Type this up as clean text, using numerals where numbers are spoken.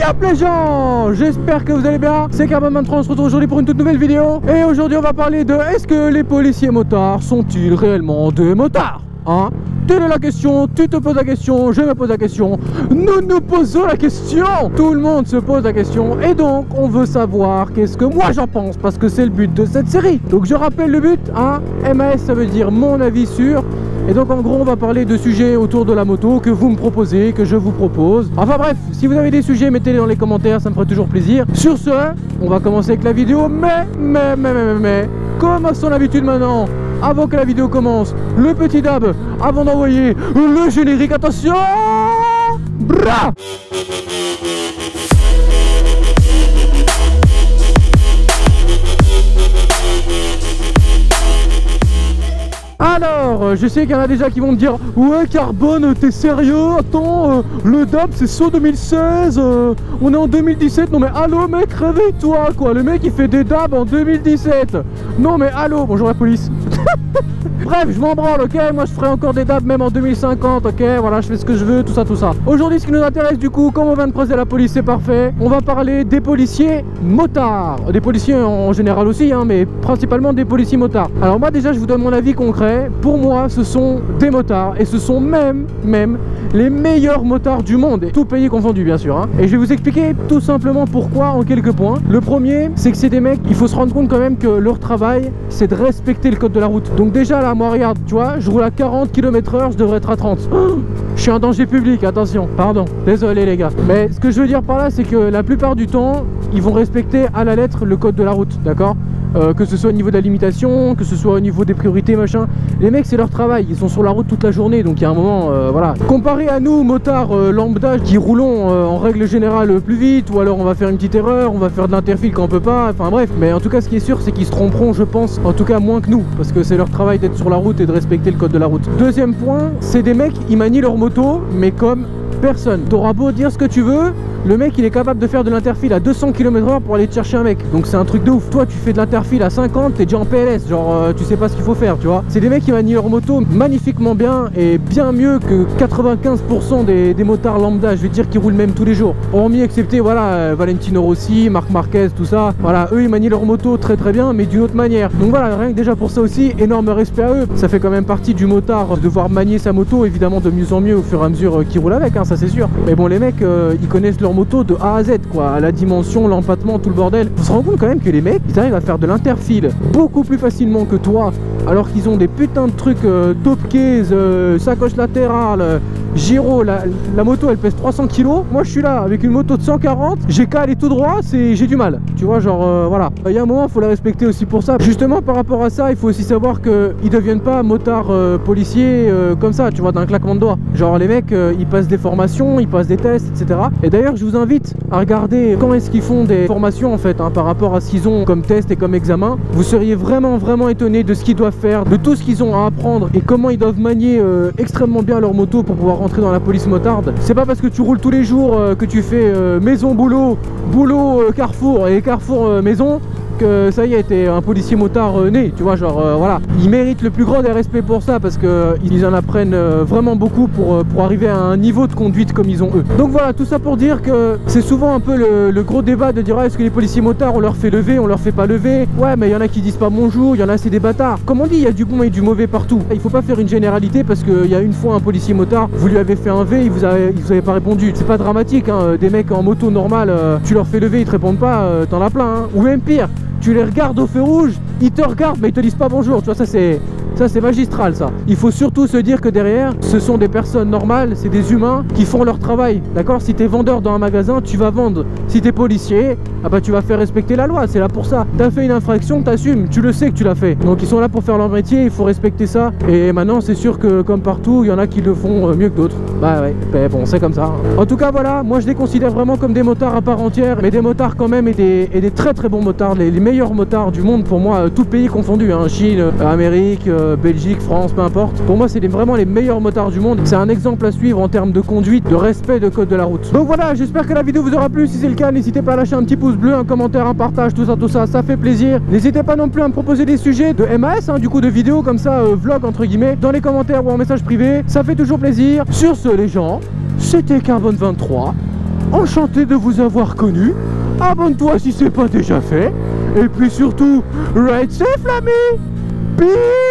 Yop les gens, j'espère que vous allez bien. C'est Carbone23, on se retrouve aujourd'hui pour une toute nouvelle vidéo. Et aujourd'hui on va parler de est-ce que les policiers motards sont-ils réellement des motards, hein? Telle est la question, tu te poses la question, je me pose la question, nous nous posons la question. Tout le monde se pose la question et donc on veut savoir qu'est-ce que moi j'en pense parce que c'est le but de cette série. Donc je rappelle le but, hein, MAS ça veut dire mon avis sur. Et donc en gros on va parler de sujets autour de la moto que vous me proposez, que je vous propose. Enfin bref, si vous avez des sujets, mettez-les dans les commentaires, ça me ferait toujours plaisir. Sur ce, on va commencer avec la vidéo, mais comme à son habitude maintenant, avant que la vidéo commence, le petit dab, avant d'envoyer le générique, attention, bra. Alors, je sais qu'il y en a déjà qui vont me dire ouais Carbone, t'es sérieux? Attends, le DAB c'est saut 2016, on est en 2017, non mais allô mec, réveille-toi quoi, le mec il fait des DAB en 2017. Non mais allô, bonjour la police. Bref, je m'en branle, ok, moi je ferai encore des DAB même en 2050, ok, voilà, je fais ce que je veux, tout ça. Aujourd'hui, ce qui nous intéresse du coup, comme on vient de creuser la police, c'est parfait, on va parler des policiers motards, des policiers en général aussi, hein, mais principalement des policiers motards. Alors moi déjà, je vous donne mon avis concret, pour moi, ce sont des motards, et ce sont même les meilleurs motards du monde, tout pays confondu bien sûr, hein. Et je vais vous expliquer tout simplement pourquoi en quelques points. Le premier, c'est que c'est des mecs, il faut se rendre compte quand même que leur travail, c'est de respecter le code de la route. Donc déjà là, moi regarde, tu vois, je roule à 40 km/h, je devrais être à 30. Oh, je suis un danger public, attention, pardon, désolé les gars. Mais ce que je veux dire par là, c'est que la plupart du temps, ils vont respecter à la lettre le code de la route, d'accord? Que ce soit au niveau de la limitation, que ce soit au niveau des priorités, machin. Les mecs, c'est leur travail, ils sont sur la route toute la journée, donc il y a un moment, voilà. Comparé à nous, motards lambda, qui roulons en règle générale plus vite, ou alors on va faire une petite erreur, on va faire de l'interfile quand on peut pas, enfin bref. Mais en tout cas, ce qui est sûr, c'est qu'ils se tromperont, je pense, en tout cas moins que nous, parce que c'est leur travail d'être sur la route et de respecter le code de la route. Deuxième point, c'est des mecs, ils manient leur moto, mais comme personne. T'auras beau dire ce que tu veux, le mec il est capable de faire de l'interfile à 200 km/h pour aller te chercher un mec. Donc c'est un truc de ouf. Toi tu fais de l'interfile à 50, t'es déjà en PLS, genre tu sais pas ce qu'il faut faire, tu vois. C'est des mecs qui manient leur moto magnifiquement bien et bien mieux que 95% des motards lambda, je vais dire, qui roulent même tous les jours. Hormis excepté voilà Valentino Rossi, Marc Marquez, tout ça. Voilà, eux ils manient leur moto très bien, mais d'une autre manière. Donc voilà, rien que déjà pour ça aussi, énorme respect à eux. Ça fait quand même partie du motard de devoir manier sa moto, évidemment de mieux en mieux au fur et à mesure qu'il roule avec, hein, ça c'est sûr. Mais bon, les mecs ils connaissent leur moto de A à Z quoi, la dimension, l'empattement, tout le bordel. Faut se rendre compte quand même que les mecs ils arrivent à faire de l'interfile beaucoup plus facilement que toi, alors qu'ils ont des putains de trucs top case, sacoche latérale, gyro, la moto elle pèse 300 kg. Moi je suis là avec une moto de 140, j'ai qu'à aller tout droit, j'ai du mal, tu vois, genre voilà. Il y a un moment, faut la respecter aussi pour ça. Justement par rapport à ça, il faut aussi savoir qu'ils deviennent pas motards policiers comme ça, tu vois, d'un claquement de doigts. Genre les mecs ils passent des formations, ils passent des tests, etc. Et d'ailleurs je vous invite à regarder quand est-ce qu'ils font des formations en fait, hein, par rapport à ce qu'ils ont comme test et comme examen. Vous seriez vraiment étonné de ce qu'ils doivent faire, de tout ce qu'ils ont à apprendre et comment ils doivent manier extrêmement bien leur moto pour pouvoir rentrer dans la police motarde. C'est pas parce que tu roules tous les jours que tu fais maison boulot Carrefour et Carrefour maison que ça y est, t'es un policier motard né, tu vois, genre voilà. Ils méritent le plus grand des respects pour ça parce que ils en apprennent vraiment beaucoup pour arriver à un niveau de conduite comme ils ont eux. Donc voilà, tout ça pour dire que c'est souvent un peu le gros débat de dire ah, est-ce que les policiers motards on leur fait lever, on leur fait pas lever. Ouais, mais il y en a qui disent pas bonjour, il y en a c'est des bâtards. Comme on dit, il y a du bon et du mauvais partout. Il faut pas faire une généralité parce qu'il y a une fois un policier motard, vous lui avez fait un V, il vous avez pas répondu. C'est pas dramatique, hein. Des mecs en moto normale, tu leur fais lever, ils te répondent pas, t'en as plein, hein. Ou même pire, tu les regardes au feu rouge, ils te regardent mais ils te disent pas bonjour, tu vois, ça c'est magistral ça. Il faut surtout se dire que derrière, ce sont des personnes normales, c'est des humains qui font leur travail, d'accord? Si t'es vendeur dans un magasin, tu vas vendre. Si t'es policier, ah bah tu vas faire respecter la loi, c'est là pour ça. T'as fait une infraction, t'assumes, tu le sais que tu l'as fait. Donc ils sont là pour faire leur métier, il faut respecter ça. Et maintenant c'est sûr que comme partout, il y en a qui le font mieux que d'autres. Bah ouais, bah bon, c'est comme ça. En tout cas voilà, moi je les considère vraiment comme des motards à part entière, mais des motards quand même et des très bons motards, les meilleurs motards du monde pour moi, tout pays confondu, hein. Chine, Amérique, Belgique, France, peu importe. Pour moi c'est vraiment les meilleurs motards du monde. C'est un exemple à suivre en termes de conduite, de respect de code de la route. Donc voilà, j'espère que la vidéo vous aura plu. Si c'est le cas, n'hésitez pas à lâcher un petit pouce bleu, un commentaire, un partage, tout ça, ça fait plaisir. N'hésitez pas non plus à me proposer des sujets de MAS, hein, du coup de vidéos comme ça, vlog entre guillemets, dans les commentaires ou en message privé, ça fait toujours plaisir. Sur ce les gens, c'était Carbone23. enchanté de vous avoir connu. Abonne-toi si c'est pas déjà fait. Et puis surtout, ride safe l'ami. Peace.